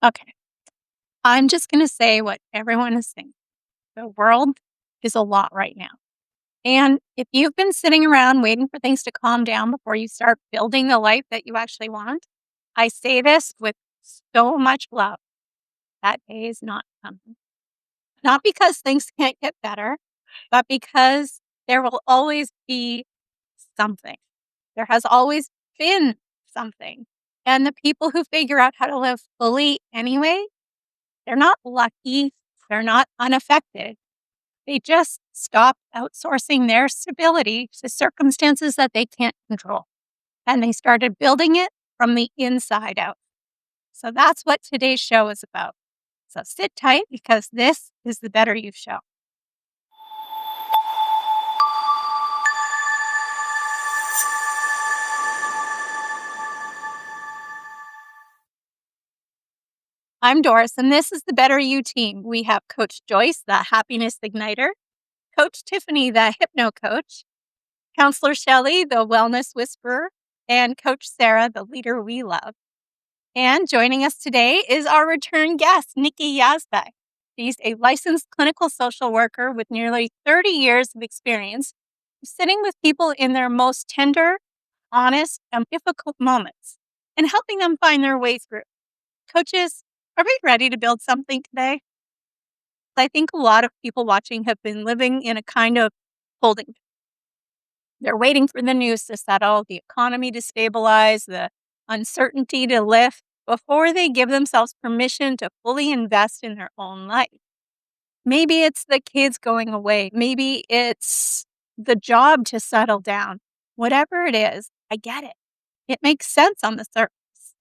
Okay. I'm just going to say what everyone is saying. The world is a lot right now. And if you've been sitting around waiting for things to calm down before you start building the life that you actually want, I say this with so much love. That day is not coming. Not because things can't get better, but because there will always be something. There has always been something. And the people who figure out how to live fully anyway, they're not lucky. They're not unaffected. They just stop outsourcing their stability to circumstances that they can't control. And they started building it from the inside out. So that's what today's show is about. So sit tight because this is the Better You Show. I'm Doris, and this is the Better You team. We have Coach Joyce, the happiness igniter, Coach Tiffany, the hypno coach, Counselor Shelley, the wellness whisperer, and Coach Sarah, the leader we love. And joining us today is our return guest, Nicky Yazbeck. She's a licensed clinical social worker with nearly 30 years of experience sitting with people in their most tender, honest, and difficult moments and helping them find their way through. Coaches, are we ready to build something today? I think a lot of people watching have been living in a kind of holding. They're waiting for the news to settle, the economy to stabilize, the uncertainty to lift before they give themselves permission to fully invest in their own life. Maybe it's the kids going away. Maybe it's the job to settle down. Whatever it is, I get it. It makes sense on the surface.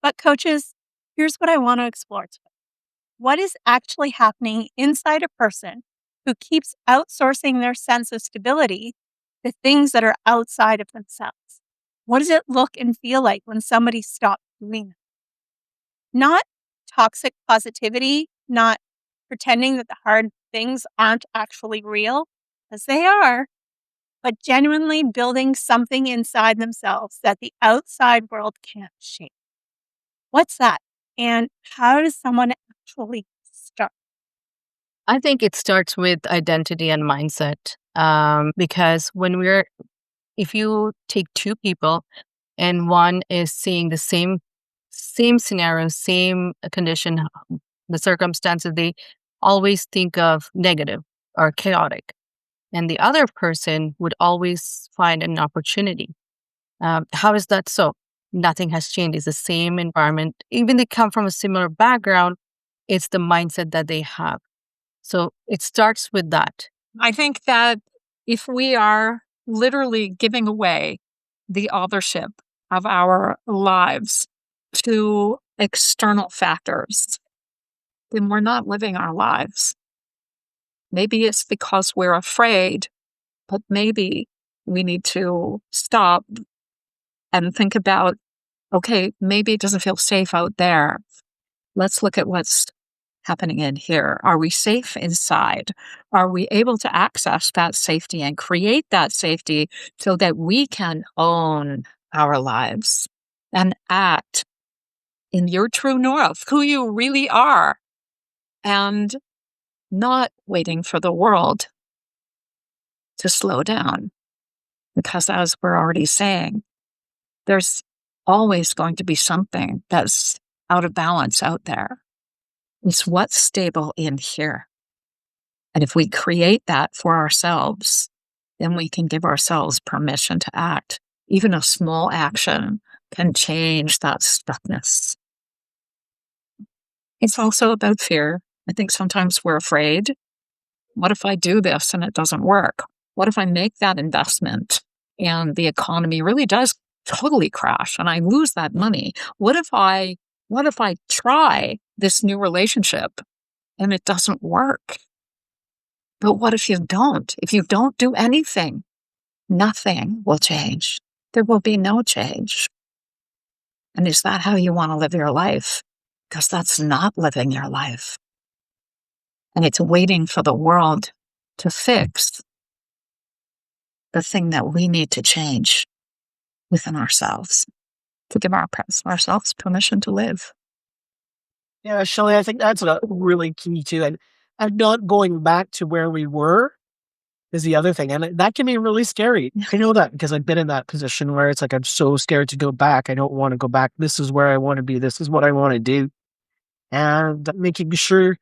But coaches, here's what I want to explore today. What is actually happening inside a person who keeps outsourcing their sense of stability to things that are outside of themselves? What does it look and feel like when somebody stops doing that? Not toxic positivity, not pretending that the hard things aren't actually real, as they are, but genuinely building something inside themselves that the outside world can't shape. What's that? And how does someone actually start? I think it starts with identity and mindset. Because if you take two people and one is seeing the same scenario, same condition, the circumstances, they always think of negative or chaotic, and the other person would always find an opportunity. How is that so? Nothing has changed. It's the same environment. Even they come from a similar background, it's the mindset that they have. So it starts with that. I think that if we are literally giving away the authorship of our lives to external factors, then we're not living our lives. Maybe it's because we're afraid, but maybe we need to stop and think about, okay, maybe it doesn't feel safe out there. Let's look at what's happening in here. Are we safe inside? Are we able to access that safety and create that safety so that we can own our lives and act in your true north, who you really are, and not waiting for the world to slow down? Because as we're already saying, there's always going to be something that's out of balance out there. It's what's stable in here. And if we create that for ourselves, then we can give ourselves permission to act. Even a small action can change that stuckness. It's also about fear. I think sometimes we're afraid. What if I do this and it doesn't work? What if I make that investment and the economy really does totally crash and I lose that money? What if I try this new relationship and it doesn't work? But what if you don't? If you don't do anything, nothing will change. There will be no change. And is that how you want to live your life? Because that's not living your life. And it's waiting for the world to fix the thing that we need to change within ourselves, to give ourselves permission to live. Yeah, Shelley, I think that's a really key too. And not going back to where we were is the other thing. And that can be really scary. I know that because I've been in that position where it's like, I'm so scared to go back. I don't want to go back. This is where I want to be. This is what I want to do. And making sure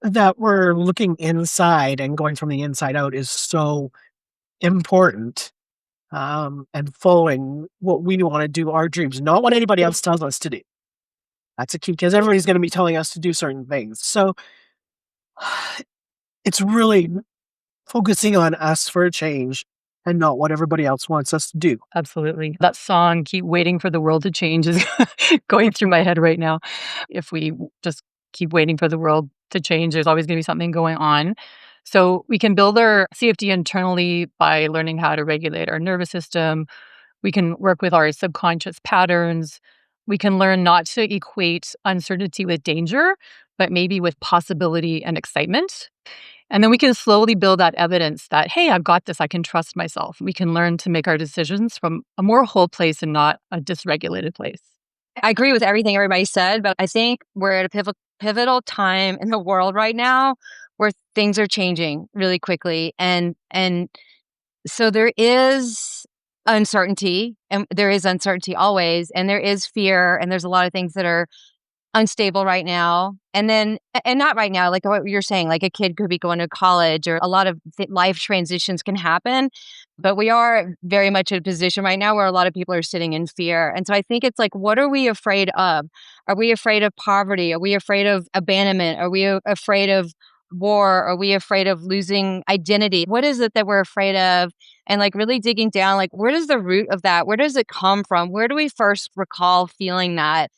that we're looking inside and going from the inside out is so important. And following what we want to do, our dreams, not what anybody else tells us to do. That's a key because everybody's going to be telling us to do certain things. So it's really focusing on us for a change and not what everybody else wants us to do. Absolutely. That song, Keep Waiting for the World to Change, is going through my head right now. If we just keep waiting for the world to change, there's always going to be something going on. So we can build our CFD internally by learning how to regulate our nervous system. We can work with our subconscious patterns. We can learn not to equate uncertainty with danger, but maybe with possibility and excitement. And then we can slowly build that evidence that, hey, I've got this. I can trust myself. We can learn to make our decisions from a more whole place and not a dysregulated place. I agree with everything everybody said, but I think we're at a pivotal time in the world right now where things are changing really quickly. And so there is uncertainty, and there is uncertainty always, and there is fear, and there's a lot of things that are unstable right now. And then, and not right now, like what you're saying, like a kid could be going to college or a lot of life transitions can happen. But we are very much in a position right now where a lot of people are sitting in fear. And so I think it's like, what are we afraid of? Are we afraid of poverty? Are we afraid of abandonment? Are we afraid of war? Are we afraid of losing identity? What is it that we're afraid of? And like really digging down, like where does the root of that, where does it come from? Where do we first recall feeling that?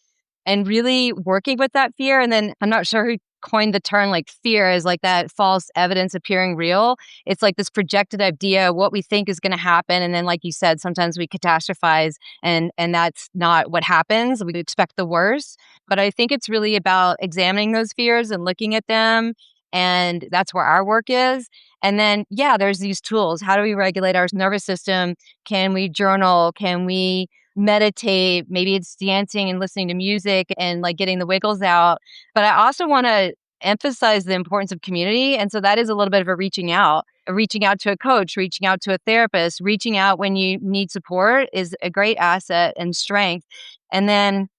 And really working with that fear. And then I'm not sure who coined the term, like fear is like that false evidence appearing real. It's like this projected idea of what we think is going to happen. And then, like you said, sometimes we catastrophize and that's not what happens. We expect the worst. But I think it's really about examining those fears and looking at them. And that's where our work is. And then, yeah, there's these tools. How do we regulate our nervous system? Can we journal? Can we meditate? Maybe it's dancing and listening to music and like getting the wiggles out. But I also want to emphasize the importance of community. And so that is a little bit of a reaching out to a coach, reaching out to a therapist, reaching out when you need support is a great asset and strength. And then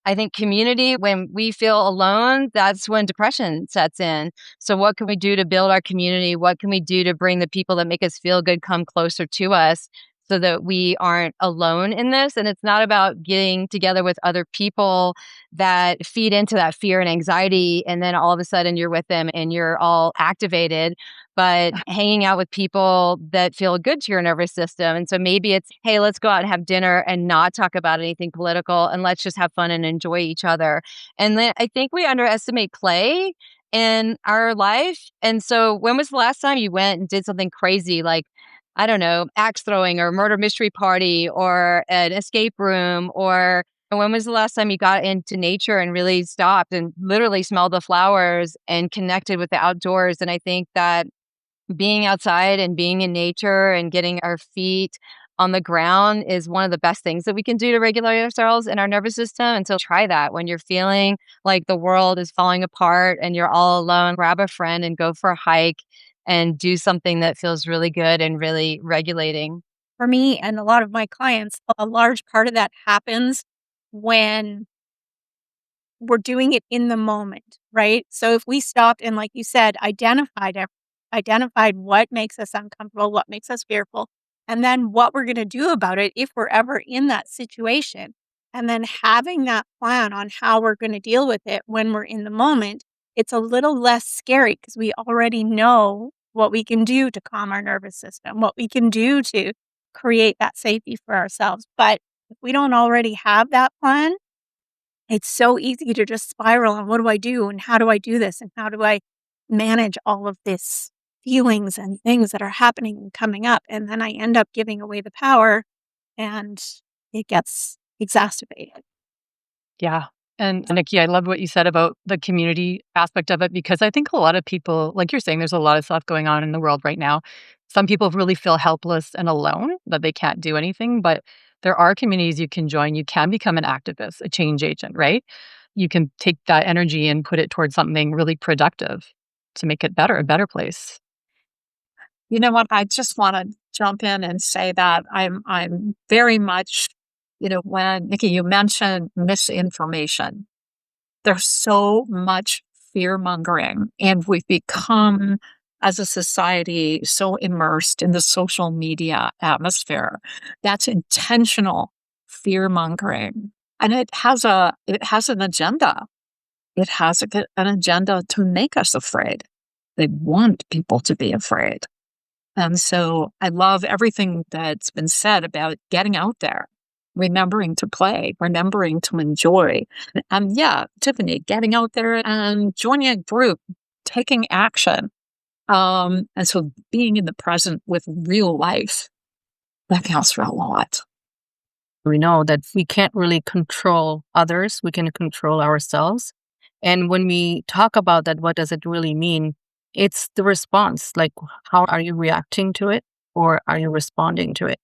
I think community, when we feel alone, that's when depression sets in. So what can we do to build our community? What can we do to bring the people that make us feel good come closer to us so that we aren't alone in this? And it's not about getting together with other people that feed into that fear and anxiety. And then all of a sudden you're with them and you're all activated, but hanging out with people that feel good to your nervous system. And so maybe it's, hey, let's go out and have dinner and not talk about anything political and let's just have fun and enjoy each other. And then I think we underestimate play in our life. And so when was the last time you went and did something crazy like, I don't know, axe throwing or murder mystery party or an escape room? Or when was the last time you got into nature and really stopped and literally smelled the flowers and connected with the outdoors? And I think that being outside and being in nature and getting our feet on the ground is one of the best things that we can do to regulate ourselves and our nervous system. And so try that when you're feeling like the world is falling apart and you're all alone, grab a friend and go for a hike and do something that feels really good and really regulating. For me and a lot of my clients, a large part of that happens when we're doing it in the moment, right? So if we stopped and, like you said, identified what makes us uncomfortable, what makes us fearful, and then what we're going to do about it if we're ever in that situation, and then having that plan on how we're going to deal with it when we're in the moment, it's a little less scary because we already know what we can do to calm our nervous system, what we can do to create that safety for ourselves. But if we don't already have that plan, it's so easy to just spiral on what do I do and how do I do this and how do I manage all of this feelings and things that are happening and coming up. And then I end up giving away the power and it gets exacerbated. Yeah. And Nikki, I love what you said about the community aspect of it, because I think a lot of people, like you're saying, there's a lot of stuff going on in the world right now. Some people really feel helpless and alone, that they can't do anything, but there are communities you can join. You can become an activist, a change agent, right? you can take that energy and put it towards something really productive to make it better, a better place. You know what? I just want to jump in and say that I'm very much, when Nikki, you mentioned misinformation, there's so much fear mongering, and we've become, as a society, so immersed in the social media atmosphere. That's intentional fear mongering, and it has an agenda. It has an agenda to make us afraid. They want people to be afraid. And so I love everything that's been said about getting out there, remembering to play, remembering to enjoy. And yeah, Tiffany, getting out there and joining a group, taking action. And so being in the present with real life, that counts for a lot. We know that we can't really control others, we can control ourselves. And when we talk about that, what does it really mean? It's the response. Like, how are you reacting to it or are you responding to it?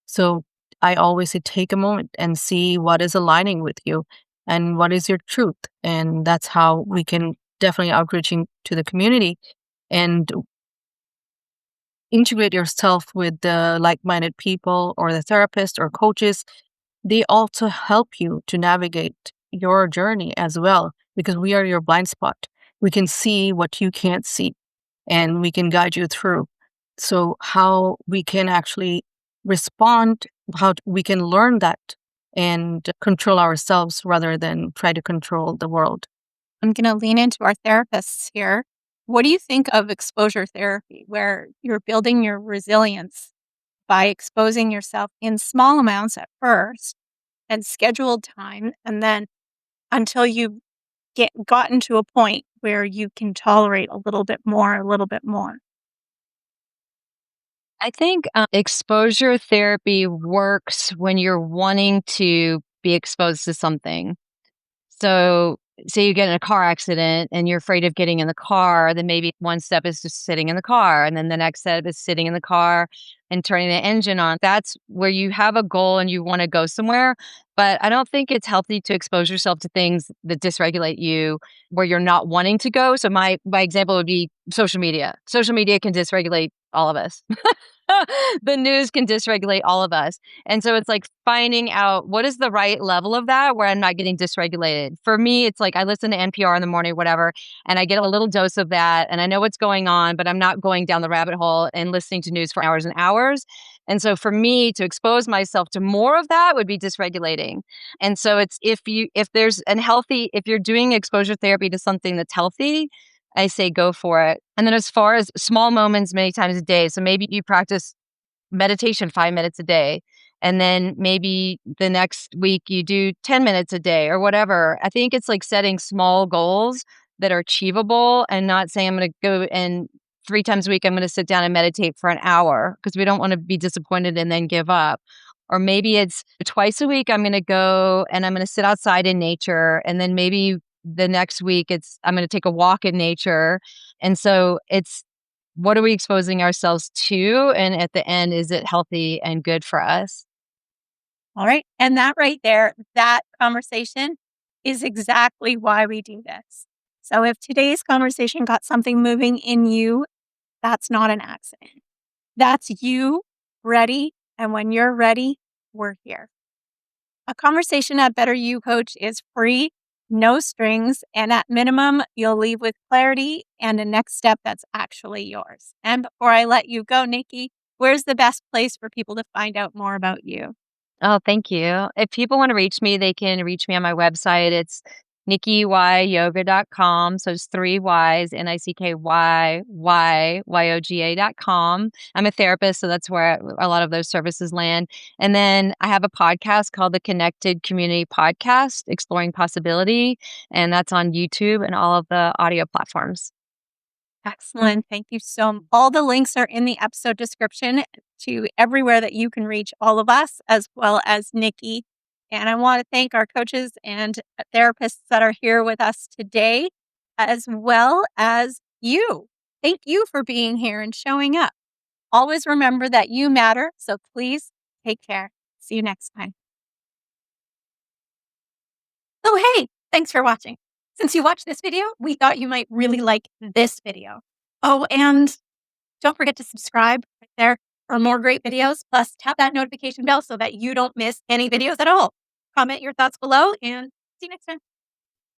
So I always say take a moment and see what is aligning with you and what is your truth. And that's how we can definitely outreaching to the community and integrate yourself with the like-minded people or the therapist or coaches. They also help you to navigate your journey as well, because we are your blind spot. We can see what you can't see and we can guide you through. So how we can actually respond, how we can learn that and control ourselves rather than try to control the world. I'm going to lean into our therapists here. What do you think of exposure therapy, where you're building your resilience by exposing yourself in small amounts at first and scheduled time, and then until you gotten to a point where you can tolerate a little bit more, a little bit more? I think exposure therapy works when you're wanting to be exposed to something. So, say you get in a car accident and you're afraid of getting in the car, then maybe one step is just sitting in the car. And then the next step is sitting in the car and turning the engine on. That's where you have a goal and you want to go somewhere. But I don't think it's healthy to expose yourself to things that dysregulate you where you're not wanting to go. So, my example would be social media. Social media can dysregulate all of us. The news can dysregulate all of us. And so it's like finding out what is the right level of that where I'm not getting dysregulated. For me, it's like I listen to NPR in the morning, whatever, and I get a little dose of that and I know what's going on, but I'm not going down the rabbit hole and listening to news for hours and hours. And so for me to expose myself to more of that would be dysregulating. And so it's if you're doing exposure therapy to something that's healthy, I say go for it. And then as far as small moments many times a day, so maybe you practice meditation 5 minutes a day, and then maybe the next week you do 10 minutes a day or whatever. I think it's like setting small goals that are achievable and not saying I'm going to go and 3 times a week I'm going to sit down and meditate for an hour, because we don't want to be disappointed and then give up. Or maybe it's twice a week I'm going to go and I'm going to sit outside in nature, and then maybe the next week I'm going to take a walk in nature. And so it's, what are we exposing ourselves to? And at the end, is it healthy and good for us? All right. And that right there, that conversation is exactly why we do this. So if today's conversation got something moving in you, that's not an accident. That's you ready. And when you're ready, we're here. A conversation at Better You Coach is free, no strings, and at minimum, you'll leave with clarity and a next step that's actually yours. And before I let you go, Nikki, where's the best place for people to find out more about you? Oh, thank you. If people want to reach me, they can reach me on my website. It's NickyYyoga.com. So it's 3 Ys, NickyYyoga.com. I'm a therapist, so that's where a lot of those services land. And then I have a podcast called the Connected Community Podcast, Exploring Possibility. And that's on YouTube and all of the audio platforms. Excellent. Thank you so much. All the links are in the episode description to everywhere that you can reach all of us, as well as Nikki. And I want to thank our coaches and therapists that are here with us today, as well as you. Thank you for being here and showing up. Always remember that you matter. So please take care. See you next time. Oh, hey, Thanks for watching. Since you watched this video, we thought you might really like this video. Oh, and don't forget to subscribe right there for more great videos. Plus, tap that notification bell so that you don't miss any videos at all. Comment your thoughts below and see you next time.